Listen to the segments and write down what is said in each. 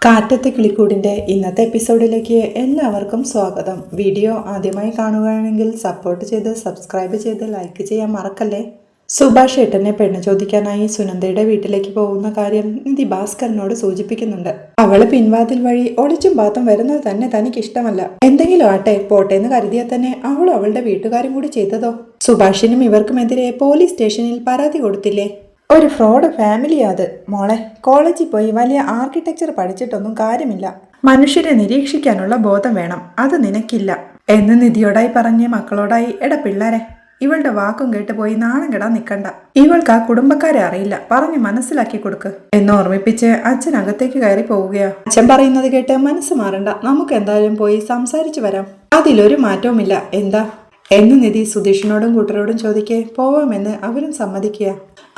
കാറ്റത്തെ കിളിക്കൂടിൻ്റെ ഇന്നത്തെ എപ്പിസോഡിലേക്ക് എല്ലാവർക്കും സ്വാഗതം. വീഡിയോ ആദ്യമായി കാണുകയാണെങ്കിൽ സപ്പോർട്ട് ചെയ്ത് സബ്സ്ക്രൈബ് ചെയ്ത് ലൈക്ക് ചെയ്യാൻ മറക്കല്ലേ. സുഭാഷ് ഏട്ടനെ പെണ്ണ് ചോദിക്കാനായി സുനന്ദയുടെ വീട്ടിലേക്ക് പോകുന്ന കാര്യം നിധി ഭാസ്കരനോട് സൂചിപ്പിക്കുന്നുണ്ട്. അവള് പിൻവാതിൽ വഴി ഒളിച്ചും പാത്തും വരുന്നത് തന്നെ തനിക്ക് ഇഷ്ടമല്ല. എന്തെങ്കിലും ആട്ടെ പോട്ടെ എന്ന് കരുതിയാൽ തന്നെ അവളും അവളുടെ വീട്ടുകാരും കൂടി ചെയ്തതോ. സുഭാഷിനും ഇവർക്കുമെതിരെ പോലീസ് സ്റ്റേഷനിൽ പരാതി കൊടുത്തില്ലേ. ഒരു ഫ്രോഡ് ഫാമിലിയാ അത്. മോളെ, കോളേജിൽ പോയി വലിയ ആർക്കിടെക്ചർ പഠിച്ചിട്ടൊന്നും കാര്യമില്ല. മനുഷ്യരെ നിരീക്ഷിക്കാനുള്ള ബോധം വേണം, അത് നിനക്കില്ല എന്ന് നിധിയോടായി പറഞ്ഞ് മക്കളോടായി എടാ പിള്ളേരെ, ഇവളുടെ വാക്കും കേട്ട് പോയി നാണം കെടാൻ നിൽക്കണ്ട. ഇവൾക്ക് ആ കുടുംബക്കാരെ അറിയില്ല, പറഞ്ഞ് മനസ്സിലാക്കി കൊടുക്ക് എന്ന് ഓർമ്മിപ്പിച്ച് അച്ഛൻ അകത്തേക്ക് കയറി പോവുകയാ. അച്ഛൻ പറയുന്നത് കേട്ട് മനസ്സ് മാറണ്ട, നമുക്ക് എന്തായാലും പോയി സംസാരിച്ചു വരാം, അതിലൊരു മാറ്റവുമില്ല, എന്താ എന്ന് നിധി സുധീഷിനോടും കൂട്ടരോടും ചോദിക്കെ പോവാമെന്ന് അവരും സമ്മതിക്കുക.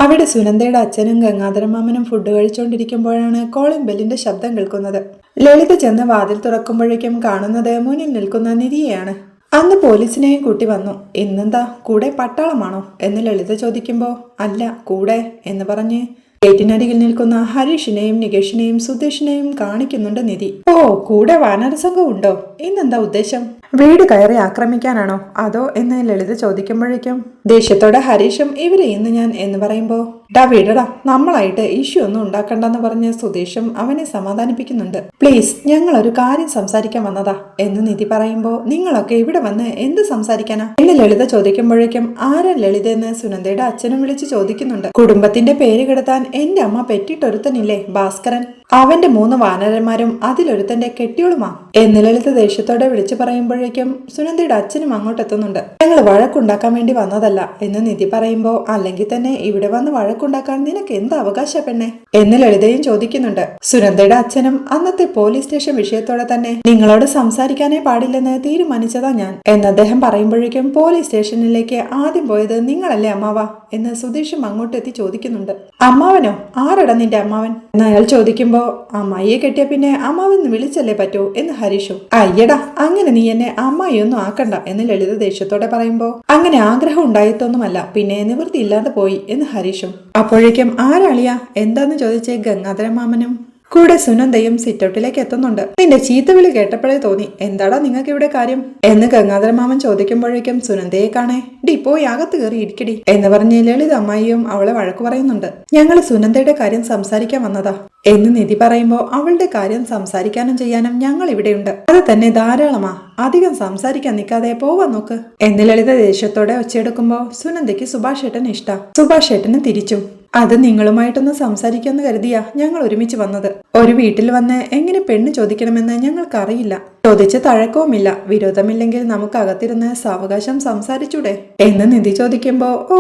അവിടെ സുനന്ദയുടെ അച്ഛനും ഗംഗാധരമാമനും ഫുഡ് കഴിച്ചുകൊണ്ടിരിക്കുമ്പോഴാണ് കോളിംഗ് ബെല്ലിന്റെ ശബ്ദം കേൾക്കുന്നത്. ലളിത ചെന്ന് വാതിൽ തുറക്കുമ്പോഴേക്കും കാണുന്നത് മുന്നിൽ നിൽക്കുന്ന നിധിയെയാണ്. അന്ന് പോലീസിനെയും കൂട്ടി വന്നു. ഇന്നെന്താ കൂടെ പട്ടാളമാണോ എന്ന് ലളിത ചോദിക്കുമ്പോ അല്ല കൂടെ എന്ന് പറഞ്ഞ് ഗേറ്റിനരികിൽ നിൽക്കുന്ന ഹരീഷിനെയും നികേഷിനെയും സുധീഷിനെയും കാണിക്കുന്നുണ്ട് നിധി. ഓ, കൂടെ വാനരസംഘം ഉണ്ടോ? ഇന്നെന്താ ഉദ്ദേശം? വീട് കയറി ആക്രമിക്കാനാണോ അതോ എന്ന് ലളിത ചോദിക്കുമ്പോഴേക്കും ദേഷ്യത്തോടെ ഹരീഷും ഇവരെ ഇന്ന് ഞാൻ എന്ന് പറയുമ്പോ ഡാ വീടടാ, നമ്മളായിട്ട് ഇഷ്യൂ ഒന്നും ഉണ്ടാക്കണ്ടെന്ന് പറഞ്ഞ് സുധീഷും അവനെ സമാധാനിപ്പിക്കുന്നുണ്ട്. പ്ലീസ്, ഞങ്ങളൊരു കാര്യം സംസാരിക്കാൻ വന്നതാ എന്ന് നിധി പറയുമ്പോ നിങ്ങളൊക്കെ ഇവിടെ വന്ന് എന്ത് സംസാരിക്കാനാ എന്ന് ലളിത ചോദിക്കുമ്പോഴേക്കും ആരാ ലളിത എന്ന് സുനന്ദയുടെ അച്ഛനും വിളിച്ച് ചോദിക്കുന്നുണ്ട്. കുടുംബത്തിന്റെ പേര് കെടുത്താൻ എന്റെ അമ്മ പെറ്റിട്ടൊരുത്തനില്ലേ ഭാസ്കരൻ, അവന്റെ 3 വാനരന്മാരും അതിലൊരുത്തന്റെ കെട്ടിയോളുമാ എന്ന് ലളിത ദേഷ്യത്തോടെ വിളിച്ചു പറയുമ്പോഴേക്കും സുനന്ദയുടെ അച്ഛനും അങ്ങോട്ടെത്തുന്നുണ്ട്. ഞങ്ങൾ വഴക്കുണ്ടാക്കാൻ വേണ്ടി വന്നതല്ല എന്ന് നിധി പറയുമ്പോ അല്ലെങ്കിൽ തന്നെ ഇവിടെ വന്ന് വഴക്കുണ്ടാക്കാൻ നിനക്ക് എന്താ അവകാശ പെണ്ണെ എന്ന് ലളിതയും ചോദിക്കുന്നുണ്ട്. സുനന്ദയുടെ അച്ഛനും അന്നത്തെ പോലീസ് സ്റ്റേഷൻ വിഷയത്തോടെ തന്നെ നിങ്ങളോട് സംസാരിക്കാനേ പാടില്ലെന്ന് തീരുമാനിച്ചതാ ഞാൻ എന്ന് അദ്ദേഹം പറയുമ്പോഴേക്കും പോലീസ് സ്റ്റേഷനിലേക്ക് ആദ്യം പോയത് നിങ്ങളല്ലേ അമ്മാവ എന്ന് സുധീഷും അങ്ങോട്ടെത്തി ചോദിക്കുന്നുണ്ട്. അമ്മാവനോ? ആരടാ നിന്റെ അമ്മാവൻ എന്ന് അയാൾ ചോദിക്കുമ്പോ അമ്മായിയെ കെട്ടിയ പിന്നെ അമ്മാവെന്ന് വിളിച്ചല്ലേ പറ്റൂ എന്ന് ഹരീഷും. അയ്യടാ, അങ്ങനെ നീ എന്നെ അമ്മായിയൊന്നും ആക്കണ്ട എന്ന് ലളിത ദേഷ്യത്തോടെ പറയുമ്പോ അങ്ങനെ ആഗ്രഹം ഉണ്ടായിട്ടൊന്നുമല്ല, പിന്നെ നിവൃത്തി ഇല്ലാതെ പോയി എന്ന് ഹരീഷും. അപ്പോഴേക്കും ആരാളിയാ എന്താന്ന് ചോദിച്ചേ ഗംഗാധരമാമനും കൂടെ സുനന്ദയും സിറ്റൗട്ടിലേക്ക് എത്തുന്നുണ്ട്. നിന്റെ ചീത്തവിളി കേട്ടപ്പോഴേ തോന്നി എന്താടാ നിങ്ങൾക്ക് ഇവിടെ കാര്യം എന്ന് ഗംഗാധരമാമൻ ചോദിക്കുമ്പോഴേക്കും സുനന്ദയെ കാണേ ഡി പോയി അകത്ത് കയറി ഇരിക്കടി എന്ന് പറഞ്ഞ് ലളിത അമ്മായിയും അവളെ വഴക്കു പറയുന്നുണ്ട്. ഞങ്ങൾ സുനന്ദയുടെ കാര്യം സംസാരിക്കാൻ വന്നതാ എന്ന് നിധി പറയുമ്പോ അവളുടെ കാര്യം സംസാരിക്കാനും ചെയ്യാനും ഞങ്ങൾ ഇവിടെയുണ്ട്, അത് തന്നെ ധാരാളമാ, അധികം സംസാരിക്കാൻ നിൽക്കാതെ പോവാൻ നോക്ക് എന്ന് ലളിത ദേഷ്യത്തോടെ ഒച്ചയെടുക്കുമ്പോ സുനന്ദയ്ക്ക് സുഭാഷ് ഏട്ടൻ ഇഷ്ടാ. സുഭാഷ് ഏട്ടന് തിരിച്ചും. അത് നിങ്ങളുമായിട്ടൊന്ന് സംസാരിക്കാന്ന് കരുതിയാ ഞങ്ങൾ ഒരുമിച്ച് വന്നത്. ഒരു വീട്ടിൽ വന്ന് എങ്ങനെ പെണ്ണ് ചോദിക്കണമെന്ന് ഞങ്ങൾക്കറിയില്ല. ചോദിച്ച് തഴക്കവുമില്ല, വിരോധമില്ലെങ്കിൽ നമുക്ക് അകത്തിരുന്ന് സാവകാശം സംസാരിച്ചൂടെ എന്ന് നിധി ചോദിക്കുമ്പോ ഓ,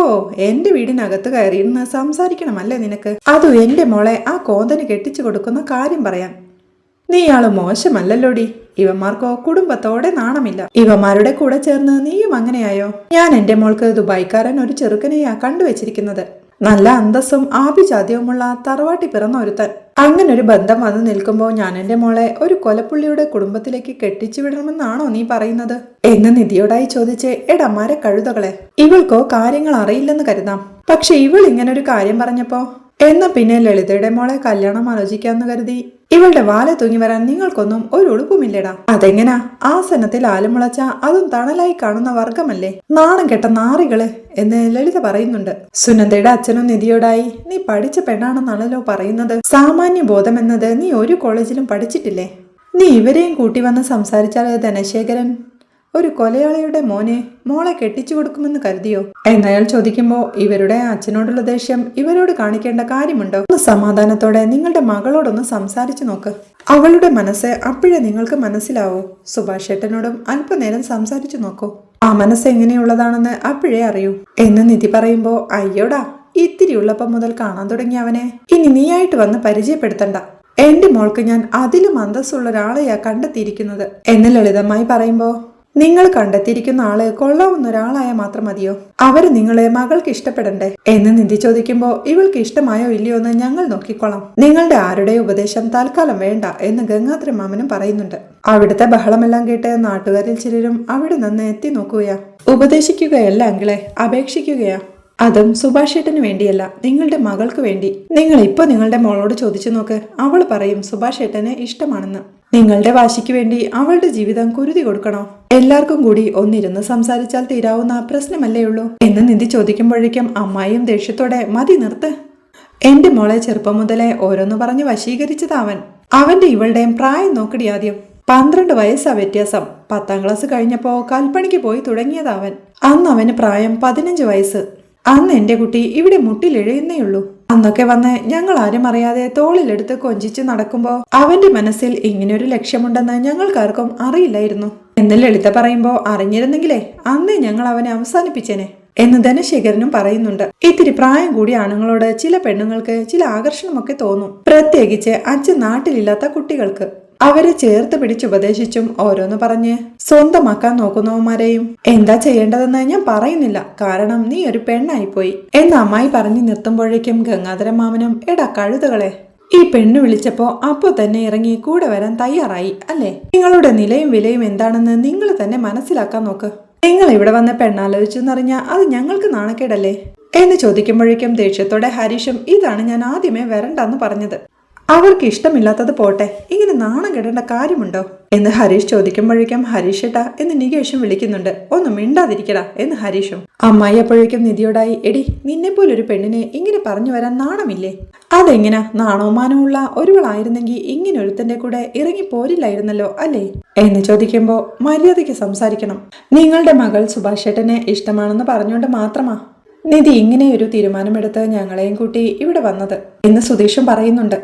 എന്റെ വീടിനകത്ത് കയറിയിരുന്ന് സംസാരിക്കണമല്ലേ നിനക്ക്? അതും എന്റെ മോളെ ആ കോന്തന് കെട്ടിച്ചു കൊടുക്കുന്ന കാര്യം പറയാൻ. നീയാള് മോശമല്ലല്ലോടി. ഇവന്മാർക്കോ കുടുംബത്തോടെ നാണമില്ല. ഇവന്മാരുടെ കൂടെ ചേർന്ന് നീയും അങ്ങനെയായോ? ഞാൻ എന്റെ മോൾക്ക് ദുബായ്ക്കാരൻ ഒരു ചെറുക്കനെയാ കണ്ടുവച്ചിരിക്കുന്നത്. നല്ല അന്തസ്സും ആഭിജാത്യവുമുള്ള തറവാട്ടി പിറന്ന ഒരുത്തൻ. അങ്ങനെ ഒരു ബന്ധം വന്നു നിൽക്കുമ്പോ ഞാൻ എന്റെ മോളെ ഒരു കൊലപ്പുള്ളിയുടെ കുടുംബത്തിലേക്ക് കെട്ടിച്ചു വിടണമെന്നാണോ നീ പറയുന്നത് എന്ന് നിധിയോടായി ചോദിച്ച് എടമാരെ കഴുതകളെ, ഇവൾക്കോ കാര്യങ്ങൾ അറിയില്ലെന്ന് കരുതാം, പക്ഷെ ഇവൾ ഇങ്ങനൊരു കാര്യം പറഞ്ഞപ്പോ എന്നാ പിന്നെ ലളിതയുടെ മോളെ കല്യാണം ആലോചിക്കാന്ന് കരുതി ഇവളുടെ വാല തൂങ്ങി വരാൻ നിങ്ങൾക്കൊന്നും ഒരു ഉളുപ്പുമില്ലടാ. അതെങ്ങനാ? ആസനത്തിൽ ആലുമുളച്ച അതും തണലായി കാണുന്ന വർഗമല്ലേ, നാണം കെട്ട നാറികള് എന്ന് ലളിത പറയുന്നുണ്ട്. സുനന്ദയുടെ അച്ഛനും നിധിയോടായി നീ പഠിച്ച പെണ്ണാണെന്നാണല്ലോ പറയുന്നത്. സാമാന്യ ബോധം എന്നത് നീ ഒരു കോളേജിലും പഠിച്ചിട്ടില്ലേ? നീ ഇവരെയും കൂട്ടി വന്ന് സംസാരിച്ചാൽ ധനശേഖരൻ ഒരു കൊലയാളിയുടെ മോളെ കെട്ടിച്ചു കൊടുക്കുമെന്ന് കരുതിയോ എന്നയാൾ ചോദിക്കുമ്പോ ഇവരുടെ അച്ഛനോടുള്ള ദേഷ്യം ഇവരോട് കാണിക്കേണ്ട കാര്യമുണ്ടോ? ഒന്ന് സമാധാനത്തോടെ നിങ്ങളുടെ മകളോടൊന്ന് സംസാരിച്ചു നോക്ക്, അവളുടെ മനസ്സ് അപ്പോഴേ നിങ്ങൾക്ക് മനസ്സിലാവോ. സുഭാഷ് ഏട്ടനോടും അല്പനേരം സംസാരിച്ചു നോക്കൂ, ആ മനസ്സ് എങ്ങനെയുള്ളതാണെന്ന് അപ്പോഴേ അറിയൂ എന്ന് നിധി പറയുമ്പോ അയ്യോടാ, ഇത്തിരി ഉള്ളപ്പം മുതൽ കാണാൻ തുടങ്ങിയ അവനെ ഇനി നീയായിട്ട് വന്ന് പരിചയപ്പെടുത്തണ്ട. എന്റെ മോൾക്ക് ഞാൻ അതിലും അന്തസ്സുള്ള ഒരാളെയാ കണ്ടെത്തിയിരിക്കുന്നത് എന്ന് ലളിതമായി പറയുമ്പോ നിങ്ങൾ കണ്ടെത്തിയിരിക്കുന്ന ആള് കൊള്ളാവുന്ന ഒരാളായ മാത്രം മതിയോ? അവര് നിങ്ങളെ മകൾക്ക് ഇഷ്ടപ്പെടണ്ടേ എന്ന് നിധി ചോദിക്കുമ്പോ ഇവൾക്ക് ഇഷ്ടമായോ ഇല്ലയോ എന്ന് ഞങ്ങൾ നോക്കിക്കോളാം, നിങ്ങളുടെ ആരുടെ ഉപദേശം തൽക്കാലം വേണ്ട എന്ന് ഗംഗാധരമാമനും പറയുന്നുണ്ട്. അവിടുത്തെ ബഹളമെല്ലാം കേട്ട് നാട്ടുകാരിൽ ചിലരും അവിടെ നിന്ന് എത്തി നോക്കുകയാ. ഉപദേശിക്കുകയല്ല അങ്കിളെ, അപേക്ഷിക്കുകയാ. അതും സുഭാഷ് ഏട്ടന് വേണ്ടിയല്ല, നിങ്ങളുടെ മകൾക്ക് വേണ്ടി. നിങ്ങൾ ഇപ്പൊ നിങ്ങളുടെ മോളോട് ചോദിച്ചു നോക്ക്, അവൾ പറയും സുഭാഷ് ഏട്ടനെ ഇഷ്ടമാണെന്ന്. നിങ്ങളുടെ വാശിക്ക് വേണ്ടി അവളുടെ ജീവിതം കുരുതി കൊടുക്കണോ? എല്ലാവർക്കും കൂടി ഒന്നിരുന്ന് സംസാരിച്ചാൽ തീരാവുന്ന പ്രശ്നമല്ലേ ഉള്ളൂ എന്ന് നിധി ചോദിക്കുമ്പോഴേക്കും അമ്മായിയും ദേഷ്യത്തോടെ മതി നിർത്ത്. എന്റെ മോളെ ചെറുപ്പം മുതലേ ഓരോന്ന് പറഞ്ഞ് വശീകരിച്ചതാവൻ. അവന്റെ ഇവളുടെയും പ്രായം നോക്കടി ആദ്യം. 12 വയസ്സാ വ്യത്യാസം. 10ാം ക്ലാസ് കഴിഞ്ഞപ്പോ കൽപ്പണിക്ക് പോയി തുടങ്ങിയതാവൻ. അന്ന് അവന് പ്രായം 15 വയസ്സ്. അന്ന് എന്റെ കുട്ടി ഇവിടെ മുട്ടിലെഴയുന്നേയുള്ളൂ. അന്നൊക്കെ വന്ന് ഞങ്ങൾ ആരും അറിയാതെ തോളിലെടുത്ത് കൊഞ്ചിച്ച് നടക്കുമ്പോ അവന്റെ മനസ്സിൽ ഇങ്ങനൊരു ലക്ഷ്യമുണ്ടെന്ന് ഞങ്ങൾക്കാർക്കും അറിയില്ലായിരുന്നു എന്ന് ലളിത പറയുമ്പോ, അറിഞ്ഞിരുന്നെങ്കിലേ അന്നേ ഞങ്ങൾ അവനെ അവസാനിപ്പിച്ചേനെ എന്ന് ധനശേഖരനും പറയുന്നുണ്ട്. ഇത്തിരി പ്രായം കൂടിയ ആണുങ്ങളോട് ചില പെണ്ണുങ്ങൾക്ക് ചില ആകർഷണമൊക്കെ തോന്നും, പ്രത്യേകിച്ച് അച്ഛൻ നാട്ടിലില്ലാത്ത കുട്ടികൾക്ക്. അവരെ ചേർത്ത് പിടിച്ചുപദേശിച്ചും ഓരോന്ന് പറഞ്ഞ് സ്വന്തമാക്കാൻ നോക്കുന്നവന്മാരെയും എന്താ ചെയ്യേണ്ടതെന്ന് ഞാൻ പറയുന്നില്ല, കാരണം നീ ഒരു പെണ്ണായിപ്പോയി എന്ന് അമ്മായി പറഞ്ഞു നിർത്തുമ്പോഴേക്കും ഗംഗാധരൻ മാമനും, എടാ കഴുതകളെ, ഈ പെണ്ണ് വിളിച്ചപ്പോ അപ്പോ തന്നെ ഇറങ്ങി കൂടെ വരാൻ തയ്യാറായി അല്ലേ? നിങ്ങളുടെ നിലയും വിലയും എന്താണെന്ന് നിങ്ങൾ തന്നെ മനസ്സിലാക്കാൻ നോക്ക്. നിങ്ങൾ ഇവിടെ വന്ന് പെണ്ണാലോചിച്ചെന്നറിഞ്ഞാൽ അത് ഞങ്ങൾക്ക് നാണക്കേടല്ലേ എന്ന് ചോദിക്കുമ്പോഴേക്കും ദേഷ്യത്തോടെ ഹരീഷും, ഇതാണ് ഞാൻ ആദ്യമേ വരണ്ടെന്ന് പറഞ്ഞത്. അവർക്ക് ഇഷ്ടമില്ലാത്തത് പോട്ടെ, ഇങ്ങനെ നാണം കെടേണ്ട കാര്യമുണ്ടോ എന്ന് ഹരീഷ് ചോദിക്കുമ്പോഴേക്കും, ഹരീഷേട്ടാ എന്ന് നികേഷും വിളിക്കുന്നുണ്ട്. ഒന്ന് മിണ്ടാതിരിക്കടാ എന്ന് ഹരീഷും. അമ്മായി അപ്പോഴേക്കും നിധിയോടായി, എടി നിന്നെപ്പോലൊരു പെണ്ണിനെ ഇങ്ങനെ പറഞ്ഞു വരാൻ നാണമില്ലേ? അതെങ്ങനാ? നാണവമാനമുള്ള ഒരുവളായിരുന്നെങ്കിൽ ഇങ്ങനെ ഒരുത്തന്റെ കൂടെ ഇറങ്ങി പോരില്ലായിരുന്നല്ലോ അല്ലേ എന്ന് ചോദിക്കുമ്പോ, മര്യാദയ്ക്ക് സംസാരിക്കണം. നിങ്ങളുടെ മകൾ സുഭാഷേട്ടനെ ഇഷ്ടമാണെന്ന് പറഞ്ഞുകൊണ്ട് മാത്രമാ നിധി ഇങ്ങനെയൊരു തീരുമാനമെടുത്ത് ഞങ്ങളെയും കൂട്ടി ഇവിടെ വന്നത് എന്ന് സുധീഷും പറയുന്നുണ്ട്.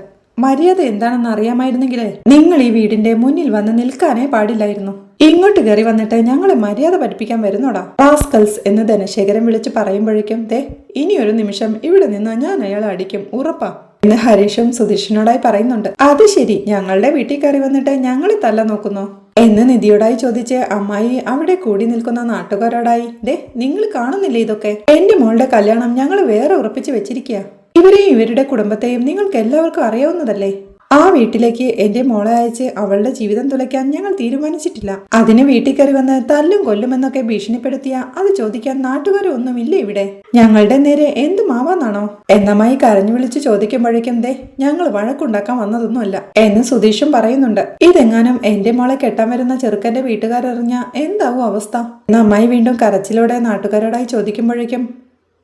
മര്യാദ എന്താണെന്ന് അറിയാമായിരുന്നെങ്കിലേ നിങ്ങൾ ഈ വീടിന്റെ മുന്നിൽ വന്ന് നിൽക്കാനേ പാടില്ലായിരുന്നു. ഇങ്ങോട്ട് കയറി വന്നിട്ട് ഞങ്ങളെ മര്യാദ പഠിപ്പിക്കാൻ വരുന്നോടാ റാസ്കൽസ് എന്ന് ധനശേഖരൻ വിളിച്ച് പറയുമ്പോഴേക്കും, ദേ ഇനിയൊരു നിമിഷം ഇവിടെ നിന്ന് ഞാൻ അയാളെ അടിക്കും, ഉറപ്പാ എന്ന് ഹരീഷും സുധീഷിനോടായി പറയുന്നുണ്ട്. അത് ശരി, ഞങ്ങളുടെ വീട്ടിൽ കയറി വന്നിട്ട് ഞങ്ങളെ തല്ല നോക്കുന്നോ എന്ന് നിധിയോടായി ചോദിച്ച് അമ്മായി അവിടെ കൂടി നിൽക്കുന്ന നാട്ടുകാരോടായി, ദേ നിങ്ങൾ കാണുന്നില്ലേ ഇതൊക്കെ? എന്റെ മോളുടെ കല്യാണം ഞങ്ങൾ വേറെ ഉറപ്പിച്ച് വെച്ചിരിക്കുക. ഇവരെയും ഇവരുടെ കുടുംബത്തെയും നിങ്ങൾക്ക് എല്ലാവർക്കും അറിയാവുന്നതല്ലേ. ആ വീട്ടിലേക്ക് എന്റെ മോളെ അയച്ച് അവളുടെ ജീവിതം തുലയ്ക്കാൻ ഞങ്ങൾ തീരുമാനിച്ചിട്ടില്ല. അതിന് വീട്ടിൽ കയറി വന്ന് തല്ലും കൊല്ലുമെന്നൊക്കെ ഭീഷണിപ്പെടുത്തിയ അത് ചോദിക്കാൻ നാട്ടുകാരൊന്നുമില്ല ഇവിടെ. ഞങ്ങളുടെ നേരെ എന്തുമാവാന്നാണോ എന്നമായി കരഞ്ഞു വിളിച്ച് ചോദിക്കുമ്പോഴേക്കും, ദേ ഞങ്ങൾ വഴക്കുണ്ടാക്കാൻ വന്നതൊന്നുമല്ല എന്ന് സുധീഷും പറയുന്നുണ്ട്. ഇതെങ്ങാനും എന്റെ മോളെ കെട്ടാൻ വരുന്ന ചെറുക്കന്റെ വീട്ടുകാരറിഞ്ഞ എന്താവും അവസ്ഥ എന്ന് അമ്മായി വീണ്ടും കരച്ചിലോടെ നാട്ടുകാരോടായി ചോദിക്കുമ്പോഴേക്കും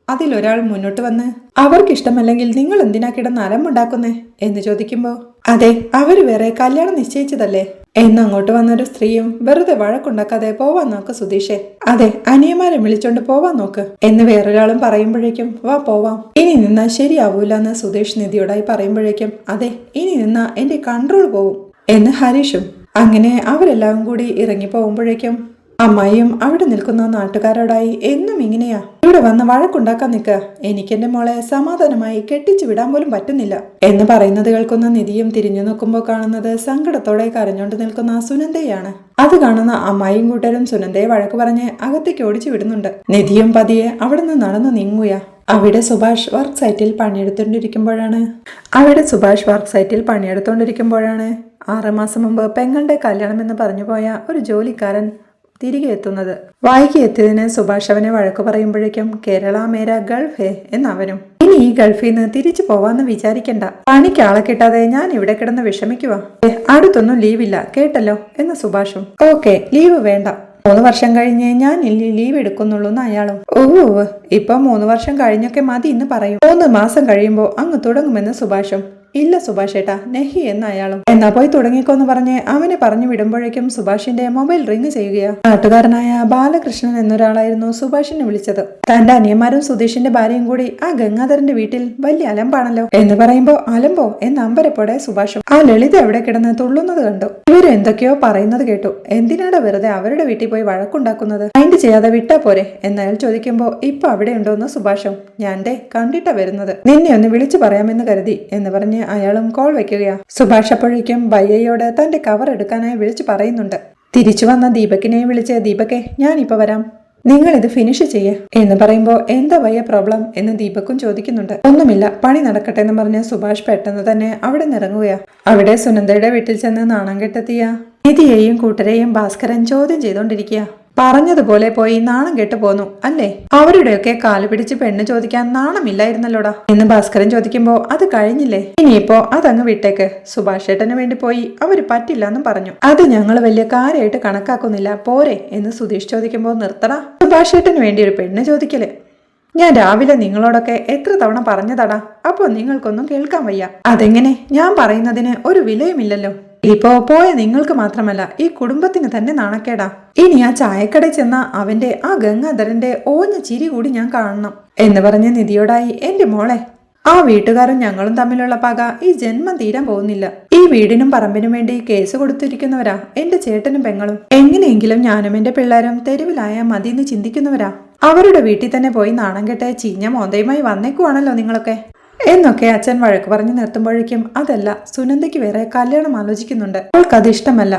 അതിലൊരാൾ മുന്നോട്ട് വന്ന്, അവർക്കിഷ്ടമല്ലെങ്കിൽ നിങ്ങൾ എന്തിനാ കിടന്ന് അലമുണ്ടാക്കുന്നേ എന്ന് ചോദിക്കുമ്പോ, അതെ അവര് വേറെ കല്യാണം നിശ്ചയിച്ചതല്ലേ എന്നങ്ങോട്ട് വന്നൊരു സ്ത്രീയും, വെറുതെ വഴക്കുണ്ടാക്കാതെ പോവാൻ നോക്ക് സുധീഷേ, അതെ അനിയന്മാരെ വിളിച്ചോണ്ട് പോവാൻ നോക്ക് എന്ന് വേറൊരാളും പറയുമ്പോഴേക്കും, വാ പോവാം, ഇനി നിന്നാ ശരിയാവൂല എന്ന് സുധീഷ് നിധിയോടായി പറയുമ്പോഴേക്കും, അതെ ഇനി നിന്നാ എന്റെ കൺട്രോൾ പോവും എന്ന് ഹരീഷും. അങ്ങനെ അവരെല്ലാം കൂടി ഇറങ്ങി പോകുമ്പോഴേക്കും അമ്മായിയും അവിടെ നിൽക്കുന്ന നാട്ടുകാരോടായി, എന്നും ഇങ്ങനെയാ ഇവിടെ വന്ന് വഴക്കുണ്ടാക്കാൻ നിൽക്കുക, എനിക്കെന്റെ മോളെ സമാധാനമായി കെട്ടിച്ചു വിടാൻ പോലും പറ്റുന്നില്ല എന്ന് പറയുന്നത് കേൾക്കുന്ന നിധിയും തിരിഞ്ഞു നോക്കുമ്പോൾ കാണുന്നത് സങ്കടത്തോടെ കരഞ്ഞോണ്ട് നിൽക്കുന്ന സുനന്ദയാണ്. അത് കാണുന്ന അമ്മായിയും കൂട്ടരും സുനന്ദയെ വഴക്ക് പറഞ്ഞ് അകത്തേക്ക് ഓടിച്ചു വിടുന്നുണ്ട്. നിധിയും പതിയെ അവിടെ നിന്ന് നടന്നു നീങ്ങുക. അവിടെ സുഭാഷ് വർക്ക് സൈറ്റിൽ പണിയെടുത്തോണ്ടിരിക്കുമ്പോഴാണ് 6 മാസം മുമ്പ് പെങ്ങളുടെ കല്യാണം എന്ന് പറഞ്ഞു പോയ ഒരു ജോലിക്കാരൻ തിരികെ എത്തുന്നത്. വായിക്ക് എത്തിയതിന് സുഭാഷ് അവനെ വഴക്കു പറയുമ്പോഴേക്കും, കേരള മേര ഗൾഫ് ഹേ എന്നവനും, ഇനി ഈ ഗൾഫിൽ നിന്ന് തിരിച്ചു പോവാന്ന് വിചാരിക്കണ്ട, പണിക്ക് ആളെ കിട്ടാതെ ഞാൻ ഇവിടെ കിടന്ന് വിഷമിക്കുവാ, അടുത്തൊന്നും ലീവില്ല കേട്ടല്ലോ എന്ന് സുഭാഷും. ഓക്കെ ലീവ് വേണ്ട, 3 വർഷം കഴിഞ്ഞ് ഞാൻ ലീവ് എടുക്കുന്നുള്ളൂ എന്ന് അയാളും. ഓ ഇപ്പൊ 3 വർഷം കഴിഞ്ഞൊക്കെ മതി എന്ന് പറയും, 3 മാസം കഴിയുമ്പോ അങ്ങ് തുടങ്ങുമെന്ന് സുഭാഷും. ഇല്ല സുഭാഷേട്ടാ നെഹി എന്ന അയാളും. എന്നാ പോയി തുടങ്ങിക്കോന്ന് പറഞ്ഞ് അവനെ പറഞ്ഞു വിടുമ്പോഴേക്കും സുഭാഷിന്റെ മൊബൈൽ റിങ് ചെയ്യുകയാ. നാട്ടുകാരനായ ബാലകൃഷ്ണൻ എന്നൊരാളായിരുന്നു സുഭാഷിനെ വിളിച്ചത്. തന്റെ അനിയന്മാരും സുധീഷിന്റെ ഭാര്യയും കൂടി ആ ഗംഗാധരന്റെ വീട്ടിൽ വലിയ അലമ്പാണല്ലോ എന്ന് പറയുമ്പോ, അലമ്പോ എന്ന് അമ്പരപ്പോടെ സുഭാഷും. ആ ലളിത എവിടെ കിടന്ന് തുള്ളുന്നത് കണ്ടു. ഇവര് എന്തൊക്കെയോ പറയുന്നത് കേട്ടു. എന്തിനാണ് വെറുതെ അവരുടെ വീട്ടിൽ പോയി വഴക്കുണ്ടാക്കുന്നത്, മൈൻഡ് ചെയ്യാതെ വിട്ടാ പോരെ എന്നയാൾ ചോദിക്കുമ്പോ, ഇപ്പൊ അവിടെ ഉണ്ടോന്ന് സുഭാഷും. ഞാൻ കണ്ടിട്ടാ വരുന്നത്, നിന്നെ ഒന്ന് വിളിച്ചു പറയാമെന്ന് കരുതി എന്ന് പറഞ്ഞ് അയാളും കോൾ വെക്കുകയാ. സുഭാഷ് അപ്പോഴേക്കും ബയ്യയോട് തന്റെ കവർ എടുക്കാനായി വിളിച്ചു പറയുന്നുണ്ട്. തിരിച്ചു വന്ന ദീപകിനെ വിളിച്ച്, ദീപകെ ഞാനിപ്പോ വരാം, നിങ്ങൾ ഇത് ഫിനിഷ് ചെയ്യേ എന്ന് പറയുമ്പോ, എന്താ വയ്യ പ്രോബ്ലം എന്ന് ദീപക്കും ചോദിക്കുന്നുണ്ട്. ഒന്നുമില്ല പണി നടക്കട്ടെ എന്ന് പറഞ്ഞ് സുഭാഷ് പെട്ടെന്ന് തന്നെ അവിടെ നിറങ്ങുകയാ. അവിടെ സുനന്ദയുടെ വീട്ടിൽ ചെന്ന് നാണം കെട്ടെത്തിയ നിധിയെയും കൂട്ടരെയും ഭാസ്കരൻ ചോദ്യം ചെയ്തോണ്ടിരിക്കുക. പറഞ്ഞതുപോലെ പോയി നാണം കെട്ടു പോന്നു അല്ലേ? അവരുടെയൊക്കെ കാല് പിടിച്ച് പെണ്ണ് ചോദിക്കാൻ നാണമില്ലായിരുന്നല്ലോടാ എന്ന് ഭാസ്കരൻ ചോദിക്കുമ്പോ അത് കഴിഞ്ഞില്ലേ, ഇനിയിപ്പോ അതങ്ങ് വിട്ടേക്ക്. സുഭാഷ് ഏട്ടന് വേണ്ടി പോയി അവര് പറ്റില്ല എന്നും പറഞ്ഞു. അത് ഞങ്ങൾ വലിയ കാര്യമായിട്ട് കണക്കാക്കുന്നില്ല, പോരെ എന്ന് സുധീഷ് ചോദിക്കുമ്പോ നിർത്തടാ, സുഭാഷ് ഏട്ടന് വേണ്ടി ഒരു പെണ്ണ് ചോദിക്കല്. ഞാൻ രാവിലെ നിങ്ങളോടൊക്കെ എത്ര തവണ പറഞ്ഞതാടാ, അപ്പൊ നിങ്ങൾക്കൊന്നും കേൾക്കാൻ വയ്യ. അതെങ്ങനെ? ഞാൻ പറയുന്നതിന് ഒരു വിലയുമില്ലല്ലോ. ഇപ്പോ പോയ നിങ്ങൾക്ക് മാത്രമല്ല ഈ കുടുംബത്തിന് തന്നെ നാണക്കേടാ. ഇനി ആ ചായക്കടയിൽ ചെന്ന അവന്റെ ആ ഗംഗാധരന്റെ ഓഞ്ഞ ചിരി കൂടി ഞാൻ കാണണം എന്ന് പറഞ്ഞ് നിധിയോടായി, എന്റെ മോളെ, ആ വീട്ടുകാരും ഞങ്ങളും തമ്മിലുള്ള പക ഈ ജന്മം തീരാൻ പോകുന്നില്ല. ഈ വീടിനും പറമ്പിനും വേണ്ടി കേസ് കൊടുത്തിരിക്കുന്നവരാ എന്റെ ചേട്ടനും പെങ്ങളും. എങ്ങനെയെങ്കിലും ഞാനും എന്റെ പിള്ളേരും തെരുവിലായ മതിയെന്ന് ചിന്തിക്കുന്നവരാ. അവരുടെ വീട്ടിൽ തന്നെ പോയി നാണം കെട്ട് ചീഞ്ഞ മോന്തയുമായി വന്നേക്കുവാണല്ലോ നിങ്ങളൊക്കെ എന്നൊക്കെ അച്ഛൻ വഴക്ക് പറഞ്ഞു നിർത്തുമ്പോഴേക്കും, അതല്ല, സുനന്ദയ്ക്ക് വേറെ കല്യാണം ആലോചിക്കുന്നുണ്ട്. അവൾക്കത് ഇഷ്ടമല്ല.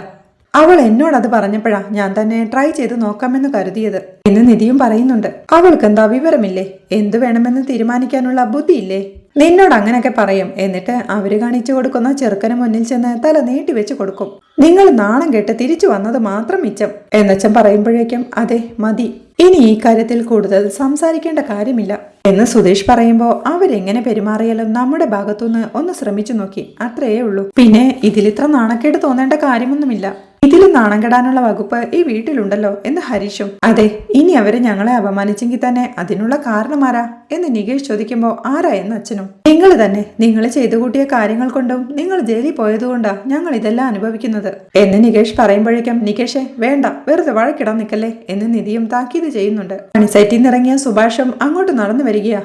അവൾ എന്നോടത് പറഞ്ഞപ്പോഴാ ഞാൻ തന്നെ ട്രൈ ചെയ്ത് നോക്കാമെന്ന് കരുതിയത് എന്ന് നിധിയും പറയുന്നുണ്ട്. അവൾക്കെന്താ വിവരമില്ലേ? എന്തു വേണമെന്ന് തീരുമാനിക്കാനുള്ള ബുദ്ധിയില്ലേ? നിന്നോട് അങ്ങനെയൊക്കെ പറയും, എന്നിട്ട് അവര് കാണിച്ചു കൊടുക്കുന്ന ചെറുക്കന് മുന്നിൽ ചെന്ന് തല നീട്ടി വെച്ച് കൊടുക്കും. നിങ്ങൾ നാണം കെട്ട് തിരിച്ചു വന്നത് മാത്രം മിച്ചം എന്നച്ഛൻ പറയുമ്പോഴേക്കും, അതെ മതി, ഇനി ഈ കാര്യത്തിൽ കൂടുതൽ സംസാരിക്കേണ്ട കാര്യമില്ല എന്ന് സുധീഷ് പറയുമ്പോ, അവരെങ്ങനെ പെരുമാറിയാലും നമ്മുടെ ഭാഗത്തുനിന്ന് ഒന്ന് ശ്രമിച്ചു നോക്കി, അത്രയേ ഉള്ളൂ. പിന്നെ ഇതിലിത്ര നാണക്കേട് തോന്നേണ്ട കാര്യമൊന്നുമില്ല. ഇതിലും നാണം കെടാനുള്ള വകുപ്പ് ഈ വീട്ടിലുണ്ടല്ലോ എന്ന് ഹരീഷും. അതെ, ഇനി അവര് ഞങ്ങളെ അപമാനിച്ചെങ്കിൽ തന്നെ അതിനുള്ള കാരണമാരാ എന്ന് നികേഷ് ചോദിക്കുമ്പോ, ആരാ എന്ന് അച്ഛനും. നിങ്ങൾ തന്നെ. നിങ്ങൾ ചെയ്തു കൂട്ടിയ കാര്യങ്ങൾ കൊണ്ടും നിങ്ങൾ ജയിലിൽ പോയതുകൊണ്ടാ ഞങ്ങൾ ഇതെല്ലാം അനുഭവിക്കുന്നത് എന്ന് നികേഷ് പറയുമ്പോഴേക്കും, നികേഷെ വേണ്ട, വെറുതെ വഴക്കിടാൻ നിൽക്കല്ലേ എന്ന് നിധിയും താക്കീത് ചെയ്യുന്നുണ്ട്. പണിസൈറ്റിൽ നിന്നിറങ്ങിയ സുഭാഷും അങ്ങോട്ട് നടന്നു വരികയാ.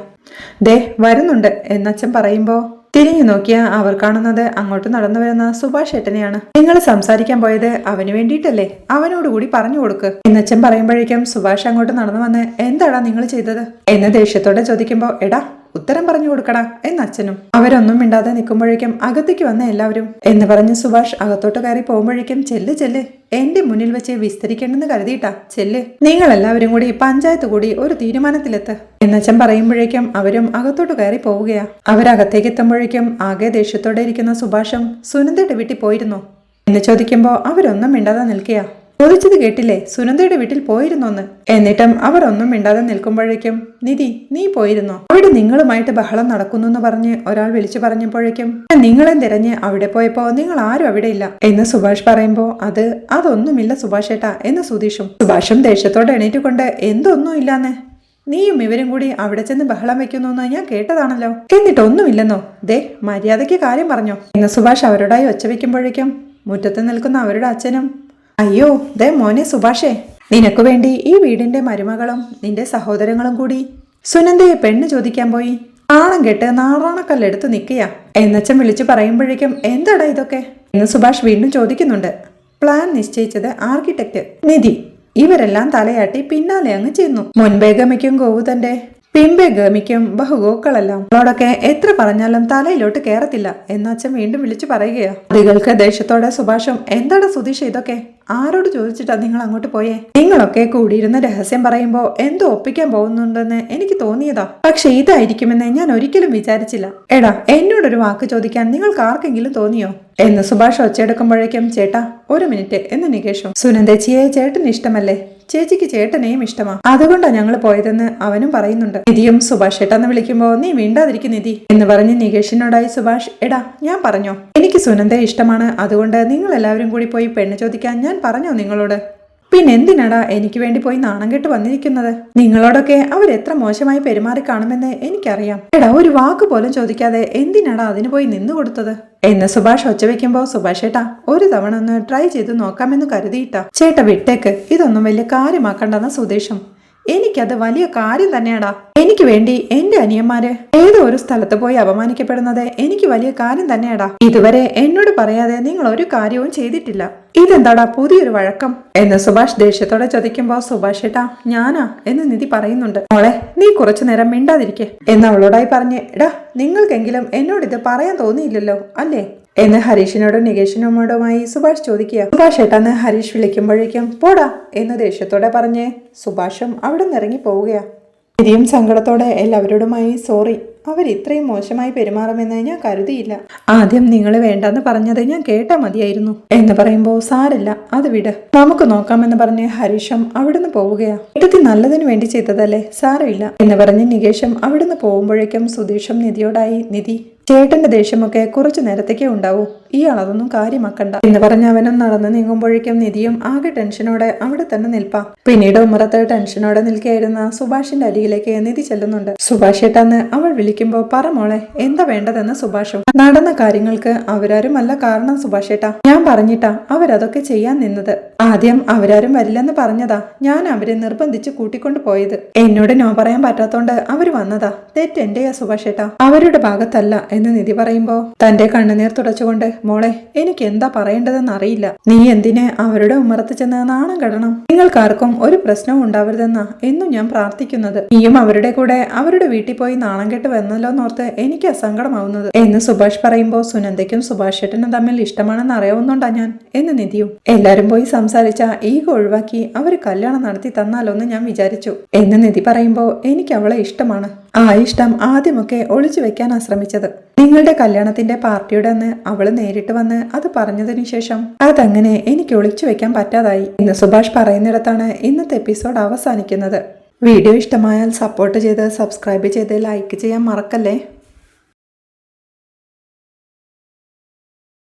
ദേ വരുന്നുണ്ട് എന്നച്ഛൻ പറയുമ്പോ തിരിഞ്ഞു നോക്കിയ അവർ കാണുന്നത് അങ്ങോട്ട് നടന്നു വരുന്ന സുഭാഷ് ഏട്ടനെയാണ്. നിങ്ങൾ സംസാരിക്കാൻ പോയത് അവന് വേണ്ടിയിട്ടല്ലേ, അവനോടുകൂടി പറഞ്ഞു കൊടുക്ക് എന്നച്ഛൻ പറയുമ്പോഴേക്കും സുഭാഷ് അങ്ങോട്ട് നടന്നു വന്ന്, എന്താടാ നിങ്ങൾ ചെയ്തത് എന്ന് ദേഷ്യത്തോടെ ചോദിക്കുമ്പോ, എടാ ഉത്തരം പറഞ്ഞു കൊടുക്കടാ എന്നച്ഛനും. അവരൊന്നും മിണ്ടാതെ നിൽക്കുമ്പോഴേക്കും അകത്തേക്ക് വന്ന എല്ലാവരും എന്ന് പറഞ്ഞ് സുഭാഷ് അകത്തോട്ട് കയറി പോകുമ്പോഴേക്കും, ചെല്ല് ചെല്ല്, എന്റെ മുന്നിൽ വെച്ച് വിസ്തരിക്കേണ്ടെന്ന് കരുതിയിട്ടാ, ചെല്ല്, നിങ്ങൾ എല്ലാവരും കൂടി പഞ്ചായത്ത് കൂടി ഒരു തീരുമാനത്തിലെത്ത് എന്നച്ഛൻ പറയുമ്പോഴേക്കും അവരും അകത്തോട്ട് കയറി പോവുകയാ. അവരകത്തേക്ക് എത്തുമ്പോഴേക്കും ആകെ ദേഷ്യത്തോടെ ഇരിക്കുന്ന സുഭാഷും, സുനന്ദയുടെ വീട്ടിൽ പോയിരുന്നോ എന്ന് ചോദിക്കുമ്പോ അവരൊന്നും മിണ്ടാതെ നിൽക്കുക. ചോദിച്ചത് കേട്ടില്ലേ, സുനന്ദയുടെ വീട്ടിൽ പോയിരുന്നോന്ന്. എന്നിട്ടും അവർ ഒന്നും മിണ്ടാതെ നിൽക്കുമ്പോഴേക്കും, നിധി നീ പോയിരുന്നോ? അവിടെ നിങ്ങളുമായിട്ട് ബഹളം നടക്കുന്നു എന്ന് പറഞ്ഞ് ഒരാൾ വിളിച്ചു പറഞ്ഞപ്പോഴേക്കും, നിങ്ങളെ തിരഞ്ഞ് അവിടെ പോയപ്പോ നിങ്ങൾ ആരും അവിടെ ഇല്ല എന്ന് സുഭാഷ് പറയുമ്പോ, അതൊന്നുമില്ല സുഭാഷ് ഏട്ടാ എന്ന് സുധീഷും. സുഭാഷും ദേഷ്യത്തോടെ എണീറ്റുകൊണ്ട്, എന്തൊന്നും ഇല്ലാന്ന്, നീയും ഇവരും കൂടി അവിടെ ചെന്ന് ബഹളം വെക്കുന്നു ഞാൻ കേട്ടതാണല്ലോ, എന്നിട്ടൊന്നുമില്ലെന്നോ? ദേ മര്യാദയ്ക്ക് കാര്യം പറഞ്ഞോ എന്ന് സുഭാഷ് അവരോടായി ഒച്ച വെക്കുമ്പോഴേക്കും മുറ്റത്ത് നിൽക്കുന്ന അവരുടെ അച്ഛനും, അയ്യോ ദേ മോനെ സുഭാഷേ, നിനക്ക് വേണ്ടി ഈ വീടിന്റെ മരുമകളും നിന്റെ സഹോദരങ്ങളും കൂടി സുനന്ദയെ പെണ്ണ് ചോദിക്കാൻ പോയി നാണം കെട്ട് നാറാണക്കല്ലെടുത്ത് നിൽക്കുക എന്നച്ഛൻ വിളിച്ചു പറയുമ്പോഴേക്കും, എന്താടാ ഇതൊക്കെ എന്ന് സുഭാഷ് വീണ്ടും ചോദിക്കുന്നുണ്ട്. പ്ലാൻ നിശ്ചയിച്ചത് ആർക്കിടെക്ട് നിധി. ഇവരെല്ലാം തലയാട്ടി പിന്നാലെ അങ്ങ് ചെന്നു. മുൻപേ ഗമിക്കും ഗോവുതന്റെ പിമ്പെ ഗമിക്കും ബഹുഗോക്കളെല്ലാം. അവളോടൊക്കെ എത്ര പറഞ്ഞാലും തലയിലോട്ട് കേറത്തില്ല എന്ന് അച്ഛൻ വീണ്ടും വിളിച്ചു പറയുകയാ. അതികൾക്ക് ദേഷ്യത്തോടെ സുഭാഷും, എന്താടാ സുധീഷ് ഇതൊക്കെ, ആരോട് ചോദിച്ചിട്ടാ നിങ്ങൾ അങ്ങോട്ട് പോയേ? നിങ്ങളൊക്കെ കൂടിയിരുന്ന് രഹസ്യം പറയുമ്പോ എന്തോ ഒപ്പിക്കാൻ പോകുന്നുണ്ടെന്ന് എനിക്ക് തോന്നിയതാ, പക്ഷെ ഇതായിരിക്കുമെന്ന് ഞാൻ ഒരിക്കലും വിചാരിച്ചില്ല. എടാ എന്നോടൊരു വാക്ക് ചോദിക്കാൻ നിങ്ങൾക്ക് ആർക്കെങ്കിലും തോന്നിയോ എന്ന് സുഭാഷ് ഒച്ചയെടുക്കുമ്പോഴേക്കും, ചേട്ടാ ഒരു മിനിറ്റ് എന്ന് നികേഷും. സുനന്ദേച്ചിയെ ചേട്ടന് ഇഷ്ടമല്ലേ? ചേച്ചിക്ക് ചേട്ടനെയും ഇഷ്ടമാ, അതുകൊണ്ടാ ഞങ്ങൾ പോയതെന്ന് അവനും പറയുന്നുണ്ട്. നിധിയും സുഭാഷ് ഏട്ടാന്ന് വിളിക്കുമ്പോ, നീ വീണ്ടാതിരിക്കും നിധി എന്ന് പറഞ്ഞ് നികേഷിനോടായി സുഭാഷ്, എടാ ഞാൻ പറഞ്ഞോ എനിക്ക് സുനന്ദയെ ഇഷ്ടമാണ്, അതുകൊണ്ട് നിങ്ങൾ എല്ലാവരും കൂടി പോയി പെണ്ണ് ചോദിക്കാൻ ഞാൻ പറഞ്ഞോ നിങ്ങളോട്? പിന്നെന്തിനാടാ എനിക്ക് വേണ്ടി പോയി നാണം കെട്ട് വന്നിരിക്കുന്നത്? നിങ്ങളോടൊക്കെ അവരെത്ര മോശമായി പെരുമാറി കാണുമെന്ന് എനിക്കറിയാം. എടാ ഒരു വാക്ക് പോലും ചോദിക്കാതെ എന്തിനാടാ അതിന് പോയി നിന്നു കൊടുത്തത് എന്ന് സുഭാഷ് ഒച്ച വെക്കുമ്പോ, സുഭാഷ് ഏട്ടാ ഒരു തവണ ഒന്ന് ട്രൈ ചെയ്ത് നോക്കാമെന്ന് കരുതിയിട്ടാ. ചേട്ട വിട്ടേക്ക്, ഇതൊന്നും വലിയ കാര്യമാക്കണ്ടെന്ന സുധീഷും. എനിക്കത് വലിയ കാര്യം തന്നെയാടാ. എനിക്ക് വേണ്ടി എന്റെ അനിയന്മാര് ഏതോ ഒരു സ്ഥലത്ത് പോയി അപമാനിക്കപ്പെടുന്നത് എനിക്ക് വലിയ കാര്യം തന്നെയാടാ. ഇതുവരെ എന്നോട് പറയാതെ നിങ്ങൾ ഒരു കാര്യവും ചെയ്തിട്ടില്ല. ഇതെന്താടാ പുതിയൊരു വഴക്കം എന്ന് സുഭാഷ് ദേഷ്യത്തോടെ ചോദിക്കുമ്പോ, സുഭാഷ് ഏട്ടാ ഞാനാ എന്ന് നിധി പറയുന്നുണ്ട്. മോളെ നീ കുറച്ചു നേരം മിണ്ടാതിരിക്കെ എന്ന് അവളോടായി പറഞ്ഞ്, എടാ നിങ്ങൾക്കെങ്കിലും എന്നോട് ഇത് പറയാൻ തോന്നിയില്ലല്ലോ അല്ലേ എന്ന് ഹരീഷിനോടും നികേഷിനോടുമായി സുഭാഷ് ചോദിക്കുക. സുഭാഷ് ഏട്ടാന്ന് ഹരീഷ് വിളിക്കുമ്പോഴേക്കും, പോടാ എന്ന് ദേഷ്യത്തോടെ പറഞ്ഞ് സുഭാഷും അവിടെ നിന്ന് ഇറങ്ങി പോവുകയാ. നിധിയും സങ്കടത്തോടെ എല്ലാവരോടുമായി സോറി, അവർ ഇത്രയും മോശമായി പെരുമാറുമെന്ന് ഞാൻ കരുതിയില്ല. ആദ്യം നിങ്ങൾ വേണ്ടെന്ന് പറഞ്ഞത് ഞാൻ കേട്ടാ മതിയായിരുന്നു എന്ന് പറയുമ്പോൾ സാരില്ല, അത് വിട്, നമുക്ക് നോക്കാമെന്ന് പറഞ്ഞ് ഹരീഷും അവിടുന്ന് പോവുകയാ. ഇട്ടത്തി നല്ലതിനു വേണ്ടി ചെയ്തതല്ലേ, സാരമില്ല എന്ന് പറഞ്ഞ് നികേഷും അവിടുന്ന് പോകുമ്പോഴേക്കും സുധീഷും നിധിയോടായി, നിധി ചേട്ടന്റെ ദേഷ്യമൊക്കെ കുറച്ചു നേരത്തേക്കേ ഉണ്ടാവൂ, ഇയാൾ അതൊന്നും കാര്യമാക്കണ്ട എന്ന് പറഞ്ഞ് അവനും നടന്നു നീങ്ങുമ്പോഴേക്കും നിധിയും ആകെ ടെൻഷനോടെ അവിടെ തന്നെ നിൽപ്പാ. പിന്നീട് ഉമ്മറത്ത് ടെൻഷനോടെ നിൽക്കുകയായിരുന്ന സുഭാഷിന്റെ അരികിലേക്ക് നിധി ചെല്ലുന്നുണ്ട്. സുഭാഷ് ഏട്ടാന്ന് അവൾ വിളിക്കുമ്പോ പറ മോളെ, എന്താ വേണ്ടതെന്ന് സുഭാഷും. നടന്ന കാര്യങ്ങൾക്ക് അവരാരും അല്ല കാരണം സുഭാഷ് ഏട്ടാ, ഞാൻ പറഞ്ഞിട്ടാ അവരതൊക്കെ ചെയ്യാൻ നിന്നത്. ആദ്യം അവരാരും വരില്ലെന്ന് പറഞ്ഞതാ, ഞാൻ അവരെ നിർബന്ധിച്ച് കൂട്ടിക്കൊണ്ടു പോയത്. എന്നോട് നോ പറയാൻ പറ്റാത്തോണ്ട് അവര് വന്നതാ, തെറ്റെന്റെയാ സുഭാഷ് ഏട്ടാ, അവരുടെ ഭാഗത്തല്ല എന്ന് നിധി പറയുമ്പോ തന്റെ കണ്ണുനീർ തുടച്ചുകൊണ്ട്, മോളെ എനിക്ക് എന്താ പറയേണ്ടതെന്ന് അറിയില്ല, നീ എന്തിനെ അവരുടെ ഉമ്മറത്ത് ചെന്ന് നാണം കെടണം, നിങ്ങൾക്കാർക്കും ഒരു പ്രശ്നവും ഉണ്ടാവരുതെന്നാ എന്നും ഞാൻ പ്രാർത്ഥിക്കുന്നത്. നീയും അവരുടെ കൂടെ അവരുടെ വീട്ടിൽ പോയി നാണം കെട്ട് വന്നല്ലോന്നോർത്ത് എനിക്ക് അസങ്കടമാവുന്നത് എന്ന് സുഭാഷ് പറയുമ്പോ, സുനന്ദയ്ക്കും സുഭാഷ് ഏട്ടനും തമ്മിൽ ഇഷ്ടമാണെന്ന് അറിയാവുന്നുണ്ടാ ഞാൻ എന്ന് നിധിയും. എല്ലാരും പോയി സംസാരിച്ച ഈഗോ ഒഴിവാക്കി അവര് കല്യാണം നടത്തി തന്നാലോന്ന് ഞാൻ വിചാരിച്ചു എന്ന് നിധി പറയുമ്പോ, എനിക്ക് അവളെ ഇഷ്ടമാണ്. ആ ഇഷ്ടം ആദ്യമൊക്കെ ഒളിച്ചു വെക്കാനാ ശ്രമിച്ചത്. നിങ്ങളുടെ കല്യാണത്തിന്റെ പാർട്ടിയുടെ അന്ന് അവള് നേരിട്ട് വന്ന് അത് പറഞ്ഞതിനു ശേഷം അതങ്ങനെ എനിക്ക് ഒളിച്ചു വെക്കാൻ പറ്റാതായി എന്ന് സുഭാഷ് പറയുന്നിടത്താണ് ഇന്നത്തെ എപ്പിസോഡ് അവസാനിക്കുന്നത്. വീഡിയോ ഇഷ്ടമായാൽ സപ്പോർട്ട് ചെയ്ത് സബ്സ്ക്രൈബ് ചെയ്ത് ലൈക്ക് ചെയ്യാൻ മറക്കല്ലേ.